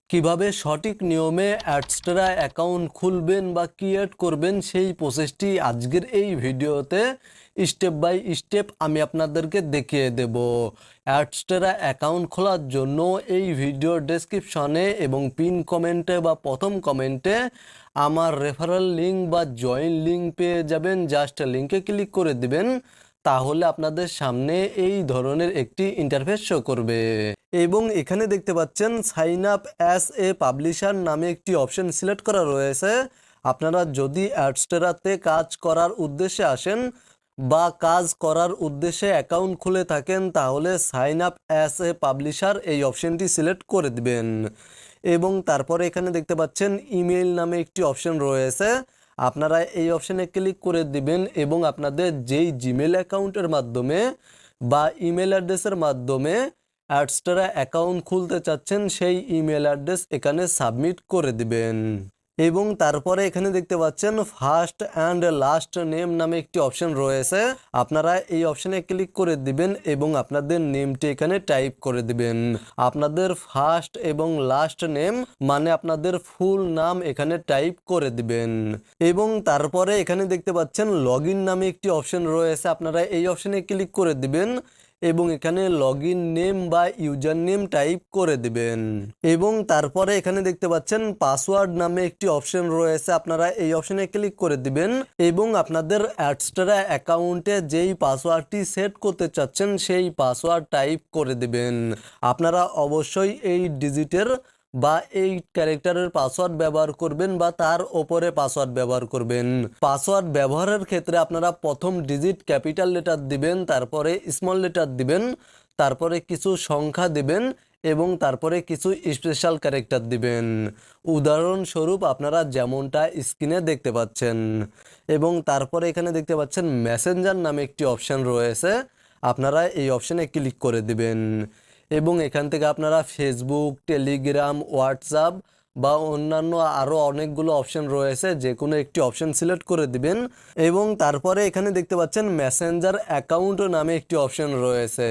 কিভাবে সঠিক নিয়মে অ্যাডস্টেরা অ্যাকাউন্ট খুলবেন বা ক্রিয়েট করবেন সেই প্রসেসটি আজকের এই ভিডিওতে স্টেপ বাই স্টেপ আমি আপনাদেরকে দেখিয়ে দেব। অ্যাডস্টেরা অ্যাকাউন্ট খোলার জন্য এই ভিডিও ডেসক্রিপশনে এবং পিন কমেন্টে বা প্রথম কমেন্টে আমার রেফারেল লিঙ্ক বা জয়েন লিঙ্ক পেয়ে যাবেন। জাস্ট লিঙ্কে ক্লিক করে দিবেন, তাহলে আপনাদের সামনে এই ধরনের একটি ইন্টারফেস শো করবে এবং এখানে দেখতে পাচ্ছেন sign up as a publisher নামে একটি অপশন সিলেক্ট করা রয়েছে। আপনারা যদি অ্যাডস্টেরাতে কাজ করার উদ্দেশ্যে আসেন বা কাজ করার উদ্দেশ্যে অ্যাকাউন্ট খুলে থাকেন, তাহলে sign up as a publisher এই অপশনটি সিলেক্ট করে দিবেন এবং তারপরে এখানে দেখতে পাচ্ছেন ইমেইল নামে একটি অপশন রয়েছে। আপনারা এই অপশনে ক্লিক করে দিবেন এবং আপনাদের যেই জিমেল অ্যাকাউন্টের মাধ্যমে বা ইমেল অ্যাড্রেসের মাধ্যমে অ্যাডস্টেরা অ্যাকাউন্ট খুলতে চাচ্ছেন সেই ইমেল অ্যাড্রেস এখানে সাবমিট করে দিবেন এবং তারপরে এখানে দেখতে পাচ্ছেন ফার্স্ট অ্যান্ড লাস্ট নেম নামে একটি অপশন রয়েছে। আপনারা এই অপশনে ক্লিক করে দিবেন এবং আপনাদের নেমটি এখানে টাইপ করে দিবেন। আপনাদের ফার্স্ট এবং লাস্ট নেম মানে আপনাদের ফুল নাম এখানে টাইপ করে দিবেন এবং তারপরে এখানে দেখতে পাচ্ছেন লগইন নামে একটি অপশন রয়েছে। আপনারা এই অপশনে ক্লিক করে দিবেন এবং এখানে লগইন নেম বা ইউজার নেম টাইপ করে দিবেন এবং তারপরে এখানে দেখতে পাচ্ছেন পাসওয়ার্ড নামে একটি অপশন রয়েছে। আপনারা এই অপশনে ক্লিক করে দিবেন এবং আপনাদের অ্যাডস্টেরা অ্যাকাউন্টে যেই পাসওয়ার্ডটি সেট করতে চাচ্ছেন সেই পাসওয়ার্ড টাইপ করে দিবেন। আপনারা অবশ্যই এই ডিজিটের বা এই ক্যারেক্টারের পাসওয়ার্ড ব্যবহার করবেন বা তার ওপরে পাসওয়ার্ড ব্যবহার করবেন। পাসওয়ার্ড ব্যবহারের ক্ষেত্রে আপনারা প্রথম ডিজিট ক্যাপিটাল লেটার দিবেন, তারপরে স্মল লেটার দিবেন, তারপরে কিছু সংখ্যা দিবেন এবং তারপরে কিছু স্পেশাল ক্যারেক্টার দিবেন। উদাহরণস্বরূপ আপনারা যেমনটা স্ক্রিনে দেখতে পাচ্ছেন এবং তারপরে এখানে দেখতে পাচ্ছেন মেসেঞ্জার নামে একটি অপশন রয়েছে। আপনারা এই অপশনে ক্লিক করে দিবেন এবং এখান থেকে আপনারা ফেসবুক, টেলিগ্রাম, হোয়াটসঅ্যাপ বা অন্যান্য আরও অনেকগুলো অপশন রয়েছে, যে কোনো একটি অপশন সিলেক্ট করে দিবেন এবং তারপরে এখানে দেখতে পাচ্ছেন মেসেঞ্জার অ্যাকাউন্ট নামে একটি অপশন রয়েছে।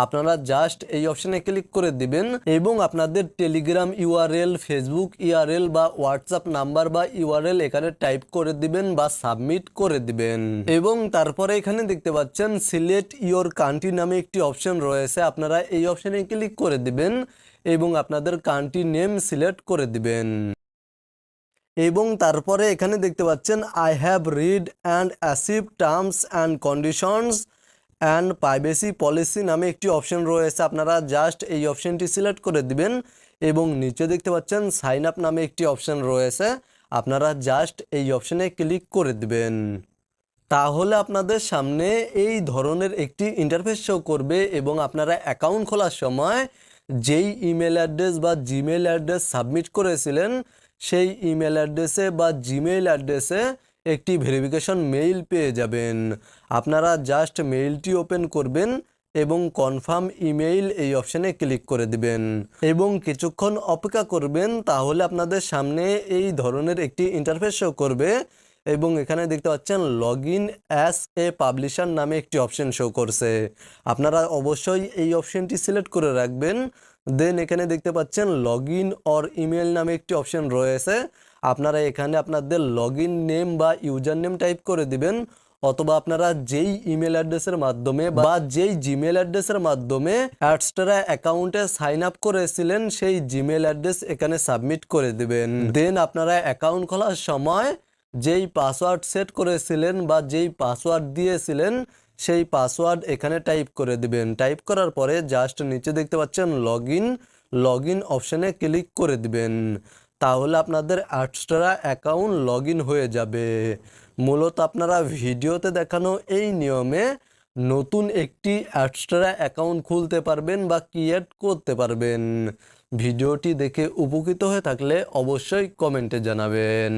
আপনারা জাস্ট এই অপশনে ক্লিক করে দিবেন এবং আপনাদের টেলিগ্রাম ইউআরএল, ফেসবুক ইউআরএল বা হোয়াটসঅ্যাপ নাম্বার বা ইউআরএল এখানে টাইপ করে দিবেন বা সাবমিট করে দিবেন এবং তারপরে এখানে দেখতে পাচ্ছেন সিলেক্ট ইওর কান্ট্রি নামে একটি অপশন রয়েছে। আপনারা এই অপশনে ক্লিক করে দিবেন এবং আপনাদের কান্ট্রি নেম সিলেক্ট করে দিবেন এবং তারপরে এখানে দেখতে পাচ্ছেন আই হ্যাভ রিড অ্যান্ড অ্যাসিভ terms and conditions and privacy policy নামে একটি অপশন রয়েছে। আপনারা জাস্ট এই অপশনটি সিলেক্ট করে দিবেন এবং নিচে দেখতে পাচ্ছেন সাইন আপ নামে একটি অপশন রয়েছে। আপনারা জাস্ট এই অপশনে ক্লিক করে দিবেন, তাহলে আপনাদের সামনে এই ধরনের একটি ইন্টারফেস শো করবে এবং আপনারা অ্যাকাউন্ট খোলার সময় যেই ইমেল অ্যাড্রেস বা জিমেল অ্যাড্রেস সাবমিট করেছিলেন সেই ইমেল অ্যাড্রেসে বা জিমেল অ্যাড্রেসে একটি ভেরিফিকেশন মেইল পেয়ে যাবেন। আপনারা জাস্ট মেইলটি ওপেন করবেন এবং কনফার্ম ইমেইল এই অপশানে ক্লিক করে দিবেন এবং কিছুক্ষণ অপেক্ষা করবেন, তাহলে আপনাদের সামনে এই ধরনের একটি ইন্টারফেস শো করবে এবং এখানে দেখতে পাচ্ছেন লগইন অ্যাজ এ পাবলিশার নামে একটি অপশন শো করছে। আপনারা অবশ্যই এই অপশনটি সিলেক্ট করে রাখবেন। দেন এখানে দেখতে পাচ্ছেন লগইন অর ইমেল নামে একটি অপশন রয়েছে। আপনারা এখানে আপনাদের লগইন নেম বা ইউজার নেম টাইপ করে দিবেন অথবা আপনারা যেই ইমেল অ্যাড্রেসের মাধ্যমে বা যেই জিমেল অ্যাড্রেসের মাধ্যমে অ্যাডস্টেরা অ্যাকাউন্টে সাইন আপ করেছিলেন সেই জিমেল অ্যাড্রেস এখানে সাবমিট করে দিবেন। দেন আপনারা অ্যাকাউন্ট খোলার সময় যেই পাসওয়ার্ড সেট করেছিলেন বা যেই পাসওয়ার্ড দিয়েছিলেন সেই পাসওয়ার্ড এখানে টাইপ করে দিবেন। টাইপ করার পরে জাস্ট নিচে দেখতে পাচ্ছেন লগইন অপশানে ক্লিক করে দিবেন, তাহলে আপনাদের অ্যাডস্টেরা অ্যাকাউন্ট লগইন হয়ে যাবে। মূলত আপনারা ভিডিওতে দেখানো এই নিয়মে নতুন একটি অ্যাডস্টেরা অ্যাকাউন্ট খুলতে পারবেন বা ক্রিয়েট করতে পারবেন। ভিডিওটি দেখে উপকৃত হয়ে থাকলে অবশ্যই কমেন্টে জানাবেন।